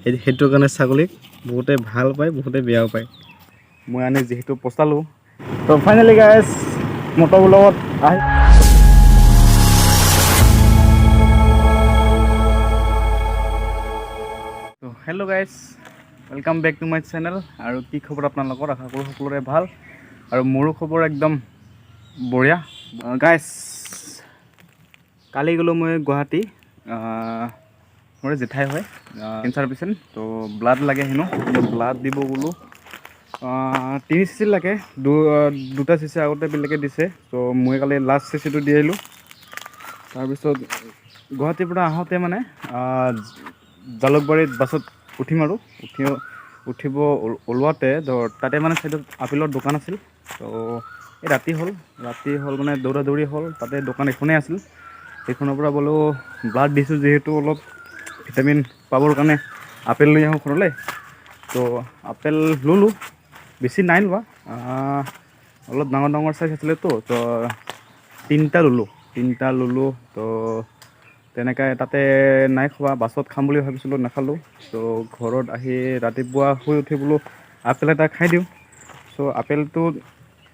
সেইটোৰ কাৰণে ছাগলীক বহুতে ভাল পায়, বহুতে বেয়াও পায়। মই আনি যিহেতু পচালোঁ, তো ফাইনেলি গাইজ মটৰ লগত আহি তো hello' guys, welcome back to my channel. আৰু কি খবৰ আপোনালোকৰ? আশা কৰোঁ সকলোৰে ভাল, আৰু মোৰো খবৰ একদম বঢ়িয়া। গাইজ কালি গ'লোঁ মই গুৱাহাটী, মোৰ জেঠাই হয় কেঞ্চাৰ পেচেণ্ট, তো ব্লাড লাগে হেনো, ব্লাড দিব গ'লোঁ। 3 চিচি লাগে, দুটা চিচি আগতে বেলেগে দিছে, তো মই কালি লাষ্ট চিচিটো দি আহিলোঁ। তাৰপিছত গুৱাহাটীৰ পৰা আহোঁতে মানে জালুকবাৰীত বাছত উঠিম, আৰু উঠিব ওলোৱাতে তাতে মানে চাইডত আপেলৰ দোকান আছিল। তো এই ৰাতি হ'ল মানে দৌৰা দৌৰি হ'ল, তাতে দোকান এখনেই আছিল। সেইখনৰ পৰা বোলো ব্লাড দিছোঁ যিহেতু অলপ ভিটামিন পাবৰ কাৰণে আপেল লৈ আহোঁ ঘৰলৈ। তো আপেল ল'লোঁ, বেছি নাই লোৱা, অলপ ডাঙৰ ডাঙৰ চাইজ আছিলেতো, তো তিনিটা ল'লোঁ। তো তেনেকৈ তাতে নাই খোৱা, বাছত খাম বুলি ভাবিছিলোঁ, নাখালোঁ। তো ঘৰত আহি ৰাতিপুৱা শুই উঠি বোলো আপেল এটা খাই দিওঁ। চ' আপেলটো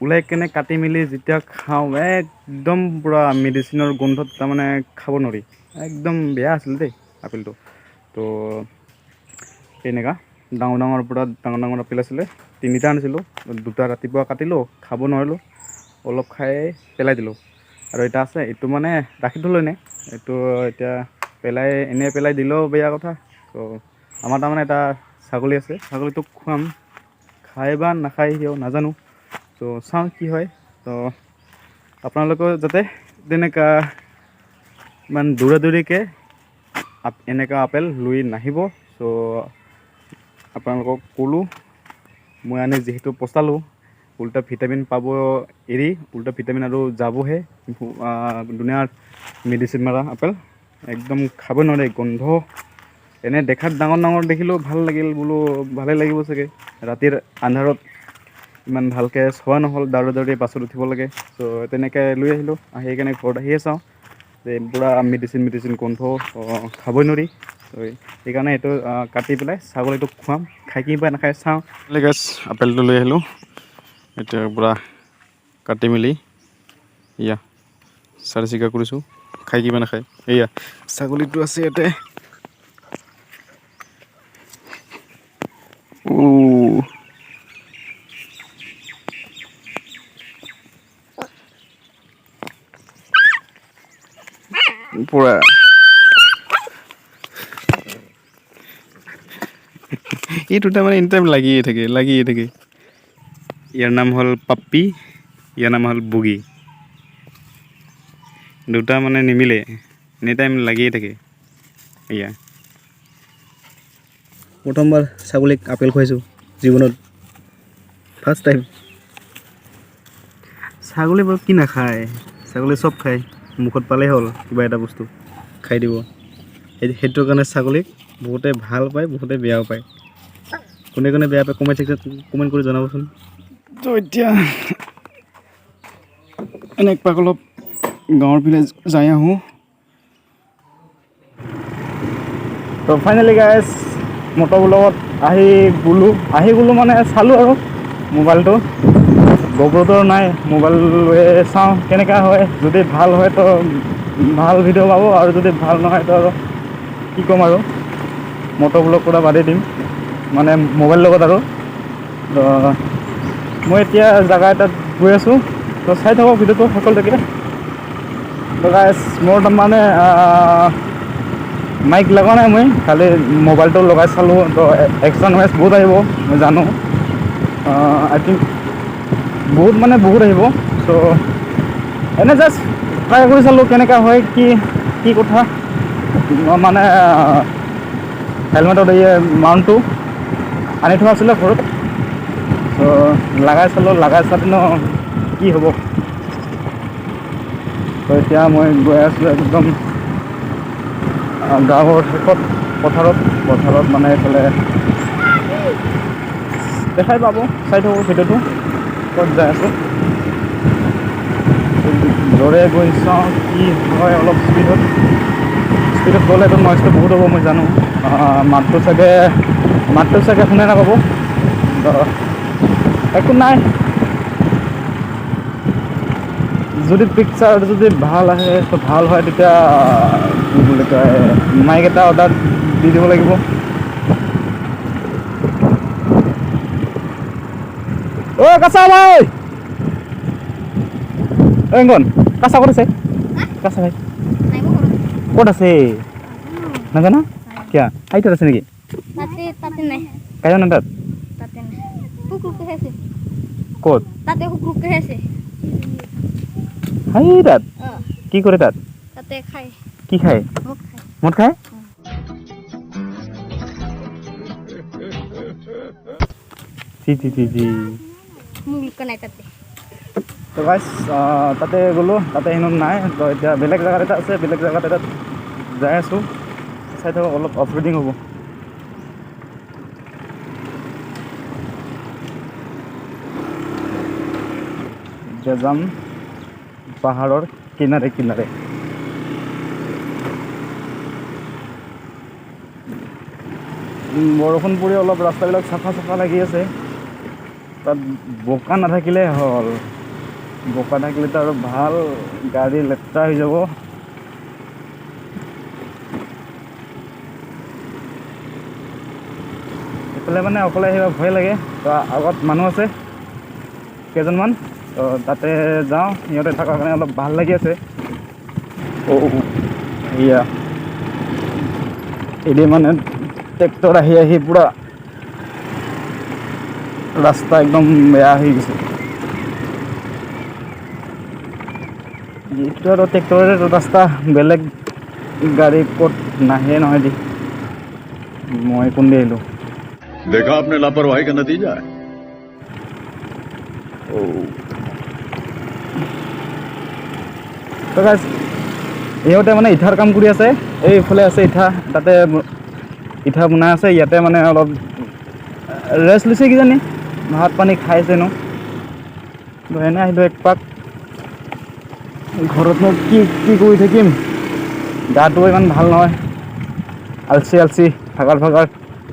ওলাই কেনে কাটি মেলি যেতিয়া খাওঁ, একদম পূৰা মেডিচিনৰ গোন্ধত, তাৰমানে খাব নোৱাৰি, একদম বেয়া আছিল দেই আপেলটো। তো তেনেকুৱা ডাঙৰ ডাঙৰ আপেল আছিলে, 3টা আনিছিলোঁ, 2টা ৰাতিপুৱা কাটিলোঁ, খাব নোৱাৰিলোঁ, অলপ খাই পেলাই দিলোঁ। আৰু এটা আছে, এইটো মানে ৰাখি থ'লোঁ এনেই, এইটো এতিয়া এনেই পেলাই দিলেও বেয়া কথা। তো আমাৰ তাৰমানে এটা ছাগলী আছে, ছাগলীটোক খুৱাম, খাই বা নাখায় সিও নাজানো। তো চাওঁ কি হয়। তো আপোনালোকেও যাতে তেনেকুৱা ইমান দৌৰা দৌৰিকৈ এনেকুৱা আপেল লৈ নাহিব। চ' আপোনালোকক ক'লোঁ, মই আনি যিহেতু পচালোঁ, উল্টা ভিটামিন পাব এৰি উল্টা ভিটামিন আৰু যাবহে। দুনিয়াৰ মেডিচিন মাৰা আপেল, একদম খাব নোৱাৰে, গোন্ধ। এনেই দেখাত ডাঙৰ ডাঙৰ দেখিলেও ভাল লাগিল, বোলো ভালেই লাগিব চাগে। ৰাতিৰ আন্ধাৰত ইমান ভালকৈ চোৱা নহ'ল, দৌৰা দৌৰি বাছত উঠিব লাগে। চ' তেনেকৈ লৈ আহিলোঁ, আহি কেনে ঘৰত আহিয়ে চাওঁ যে পূৰা মেডিচিন গোন্ধ, খাবই নোৱাৰি। তো সেইকাৰণে এইটো কাটি পেলাই ছাগলীটোক খুৱাম, খাই কি বা নাখায় চাওঁ। গাইছ আপেলটো লৈ আহিলোঁ, এতিয়া পূৰা কাটি মেলি এয়া চাৰি চিকা কৰিছোঁ, খাই কিবা নাখায়। এয়া ছাগলীটো আছে ইয়াতে। পূৰা এই দুটা মানে এনি টাইম লাগিয়ে থাকে। ইয়াৰ নাম হ'ল পাপ্পি, ইয়াৰ নাম হ'ল বুগি। দুটা মানে নিমিলে, এনি টাইম লাগিয়ে থাকে। এয়া প্ৰথমবাৰ ছাগলীক আপেল খুৱাইছোঁ জীৱনত, ফাৰ্ষ্ট টাইম। ছাগলী বাৰু কি নাখায়, ছাগলী চব খায়, মুখত পালেই হ'ল কিবা এটা বস্তু খাই দিব। সেইটোৰ কাৰণে ছাগলীক বহুতে ভাল পায়, বহুতে বেয়াও পায়। কোনে কোনে বেয়া পায় কমেণ্ট কৰি জনাবচোন। তো এতিয়া একপাক অলপ গাঁৱৰ পিনে যাই আহোঁ। তো ফাইনেলি গাইজ মটৰ লগত আহি গ'লোঁ মানে চালোঁ আৰু মোবাইলটো, গোপ্ৰ'টো নাই, মোবাইল লৈ চাওঁ কেনেকুৱা হয়। যদি ভাল হয় তো ভাল ভিডিঅ' পাব, আৰু যদি ভাল নহয় তো আৰু কি ক'ম, আৰু মটৰ ব্লগ কৰা বাদেই দিম, মানে মোবাইল লগত। আৰু তো মই এতিয়া জেগা এটাত গৈ আছোঁ, তো চাই থাকক ভিডিঅ'টো সকলোকে। তো গাইজ মোৰ তাৰমানে মাইক লগা নাই, মই খালি মোবাইলটো লগাই চালোঁ। তো এক্সট্ৰা নয়েজ বহুত আহিব, মই জানো। আই থিংক বহুত আহিব। চ' এনে জাষ্ট ট্ৰাই কৰি চালোঁ কেনেকুৱা হয়, কি কথা। মানে হেলমেটত এই মাউণ্টটো আনি থোৱা আছিলে ঘৰত, চ' লগাই চালোঁ কি হ'ব। তো এতিয়া মই গৈ আছোঁ একদম গাঁৱৰ শেষত, পথাৰত মানে এইফালে দেখাই পাব, চাই থাকোঁ ভিডিঅ'টো ক'ত যাই আছোঁ। জোৰে গৈ চাওঁ কি হয়। অলপ স্পীডত গ'লেতো নইজটো বহুত হ'ব, মই জানো। মাতটো চাগে শুনে নাপাব। তো একো নাই, যদি পিকচাৰ যদি ভাল আহে তো ভাল হয়, তেতিয়া কি বুলি কয় মাইক এটা অৰ্ডাৰ দি দিব লাগিব। অ' কাছা ভাই, এংগন কাছা ক'ত আছে? কাছা ভাই ক'ত আছে নাজানা? কিয়া আইতাত আছে নেকি? তাতে নাই, কাইজান তাত তাতে নাই, কুকুৰকে আছে ক'ত? তাতে, কুকুৰকে আছে হাই তাত কি কৰে তাত? তাতে খাই কি খায়? মোক খাই মদ খায়? জি মোক লোকা নাই তাতে। তো গাইছ তাতে গ'লোঁ, তাতে হেনো নাই। তো এতিয়া বেলেগ জেগাত এটা আছে, বেলেগ জেগাত এটা যাই আছোঁ। চাই থাকক, অলপ অফ ৰোডিং হ'ব। এতিয়া যাম পাহাৰৰ কিনাৰে কিনাৰে। বৰষুণ পৰি অলপ ৰাস্তাবিলাক চাফা লাগি আছে। তাত বোকা নাথাকিলে হ'ল, বোকা থাকিলেতো আৰু ভাল, গাড়ী লেতেৰা হৈ যাব। এইফালে মানে অকলে আহিব ভয় লাগে। তো আগত মানুহ আছে কেইজনমান, তো তাতে যাওঁ, সিহঁতে থকাৰ কাৰণে অলপ ভাল লাগি আছে। এয়া এদি মানে ট্ৰেক্টৰ আহি পুৰা ৰাস্তা একদম বেয়া হৈ গৈছে। এইটো আৰু ট্ৰেক্টৰে ৰাস্তা, বেলেগ গাড়ী ক'ত নাহে নহয় দি মই কোন দি আহিলোঁ। देखा आपने लापरवाही का नतीजा है। তো গাইছ ইহঁতে মানে ইঠাৰ কাম কৰি আছে, এইফালে আছে ইঠা, তাতে ইঠা বনাই আছে। ইয়াতে মানে অলপ ৰেষ্ট লৈছে কিজানি, ভাত পানী খাইছে ন। তো এনে আহিলোঁ একপাক, ঘৰতনো কি কৰি থাকিম, গাটো ইমান ভাল নহয়, আলচি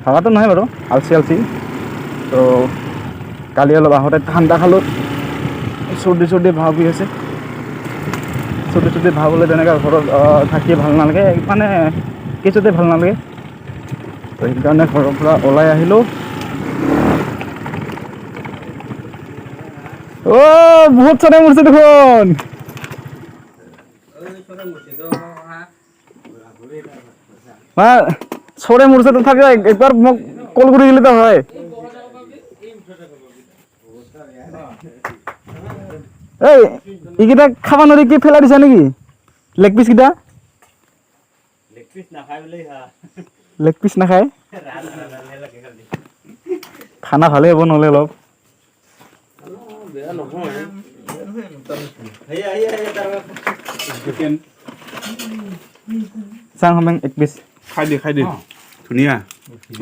ভাগাৰটো নহয় বাৰু, আলচি। তো কালি অলপ আহোঁতে ঠাণ্ডা খালোঁ, চৰ্দি ভাৱ হৈ আছে। চৰ্দি ভাৱ হ'লে তেনেকৈ ঘৰত থাকি ভাল নালাগে, মানে কিছুতে ভাল নালাগে। তো সেইকাৰণে ঘৰৰ পৰা ওলাই আহিলোঁ। বহুত চৰাই মৰিছে দেখোন। চৰে মৰিছে তথাপি একবাৰ মোক কল কৰি দিলে হয়। এই এইকেইটা খাব নোৱাৰি, কি ফেলাই দিছা নেকি? লেগ পিচ কেইটা লেগ পিচ নাখায়, খানা ভালে হ'ব নহ'লে অলপ। চাং হমেং এক পিচ খাই দে ধুনীয়া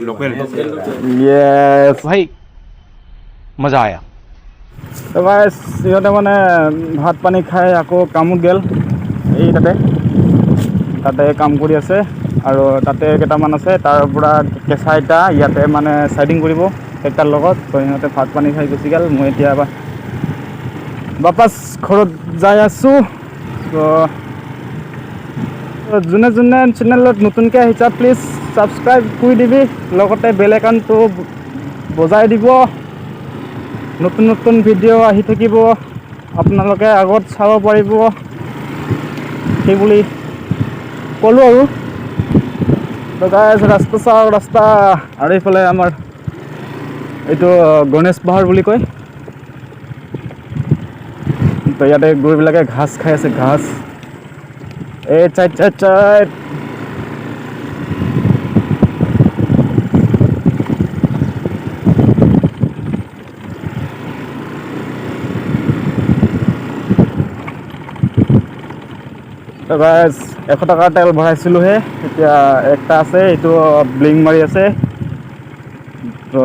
লোকেল। ইয়েছ भाई मज़ा आया। তো গাইছ সিহঁতে মানে ভাত পানী খাই আকৌ কামত গ'ল। এই তাতে কাম কৰি আছে, আৰু তাতে কেইটামান আছে, তাৰ পৰা কেঁচা ইটা ইয়াতে মানে চাইডিং কৰিব ট্ৰেক্টৰ লগত। তো সিহঁতে ভাত পানী খাই গুচি গ'ল। মই এতিয়া বাপাছ ঘৰত যাই আছোঁ। তো যোনে চেনেলত নতুনকৈ আহিছা প্লিজ ছাবস্ক্ৰাইব কৰি দিবি, লগতে বেল আইকনটো বজাই দিব। নতুন ভিডিঅ' আহি থাকিব, আপোনালোকে আগত চাব পাৰিব, সেইবুলি ক'লোঁ আৰু। তো গাইছ ৰাস্তা চাওঁ, ৰাস্তা আৰু এইফালে আমাৰ এইটো গণেশ পাহাৰ বুলি কয়। তো ইয়াতে গৰুবিলাকে ঘাঁহ খাই আছে, ঘাঁহ। এই চাইড তো গাইছ 100 টকা তেল ভৰাইছিলোঁহে, এতিয়া একটা আছে, এইটো ব্লিং মাৰি আছে। তো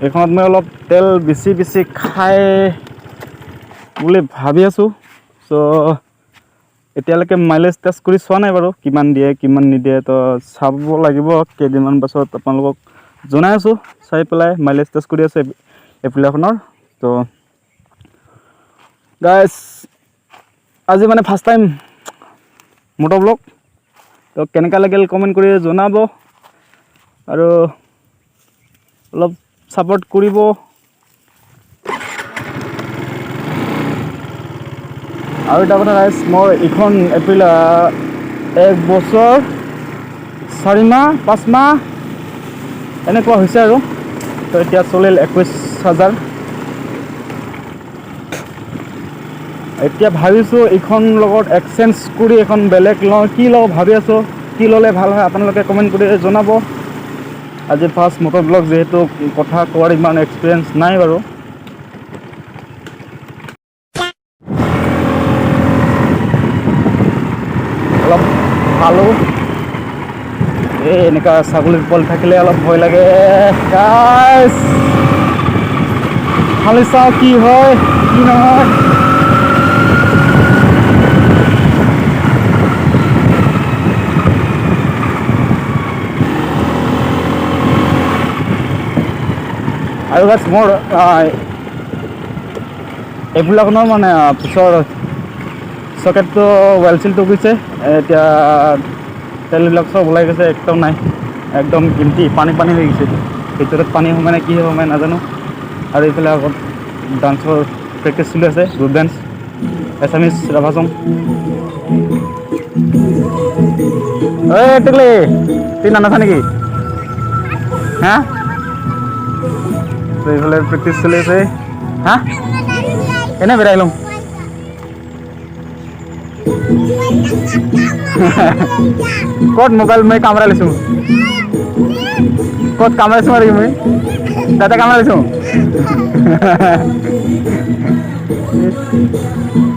এইখনত মই অলপ তেল বেছি খাই বুলি ভাবি আছোঁ। চ' এতিয়ালৈকে মাইলেজ টেষ্ট কৰি চোৱা নাই বাৰু কিমান দিয়ে কিমান নিদিয়ে তো চাব লাগিব কেইদিনমান পাছত আপোনালোকক জনাই আছোঁ চাই পেলাই মাইলেজ টেষ্ট কৰি আছে এপ্ৰিলাখনৰ তো গাইজ আজি মানে ফাৰ্ষ্ট টাইম মটৰ ব্লগ তো কেনেকুৱা লাগিল কমেণ্ট কৰি জনাব আৰু অলপ ছাপোৰ্ট কৰিব আৰু এটা কথা গাইজ মোৰ এইখন এপ্ৰিল 1 বছৰ 4 মাহ 5 মাহ এনেকুৱা হৈছে আৰু তো এতিয়া চলিল 21,000 এতিয়া ভাবিছোঁ এইখন লগত এক্সচেঞ্জ কৰি এখন বেলেগ লওঁ কি লওঁ ভাবি আছোঁ কি ল'লে ভাল হয় আপোনালোকে কমেণ্ট কৰি জনাব আজি ফাৰ্ষ্ট মটৰ ব্লগ যিহেতু কথা কোৱাৰ ইমান এক্সপিৰিয়েঞ্চ নাই বাৰু অলপ ভালো এই এনেকুৱা ছাগলীৰ পোৱালি থাকিলে অলপ ভয় লাগে গাইছ খালি চাওঁ কি হয় কি নহয় আৰু গাইছ মোৰ এইবিলাকনৰ মানে পিছৰ চকেটটো ৱেল চিলটো গৈছে এতিয়া তেলবিলাক চব ওলাই গৈছে একদম নাই একদম এমটি পানী পানী হৈ গৈছে ভিতৰত পানী সোমাই নে কি সোমাই নাজানো আৰু এইফালে আগত ডান্সৰ প্ৰেক্টিচ চলি আছে গ্ৰুপ ডান্স এছামিজ ৰাভা চং ঐ টিকলি তুই নানাচা নেকি হা এইফালে প্ৰেক্টিচ চলি আছে হা এনে বেৰাই লওঁ ক'ত মোবাইল মই কামেৰা লৈছোঁ ক'ত কামেৰা লৈছোঁ আৰু মই তাতে কামেৰা লৈছোঁ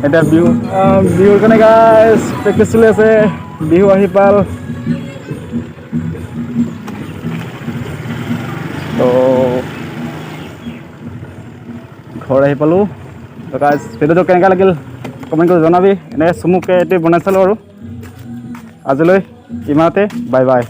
এতিয়া বিহুৰ কাৰণে গাইজ প্ৰেক্টিচ চলি আছে বিহু আহি পাল তো ঘৰ আহি পালোঁ তো গাইজ ভিডিঅ'টো কেনেকুৱা লাগিল কমেণ্ট কৰি জনাবি এনেকৈ চমুকৈ এটি বনাই চালোঁ আৰু আজিলৈ ইমানতে বাই বাই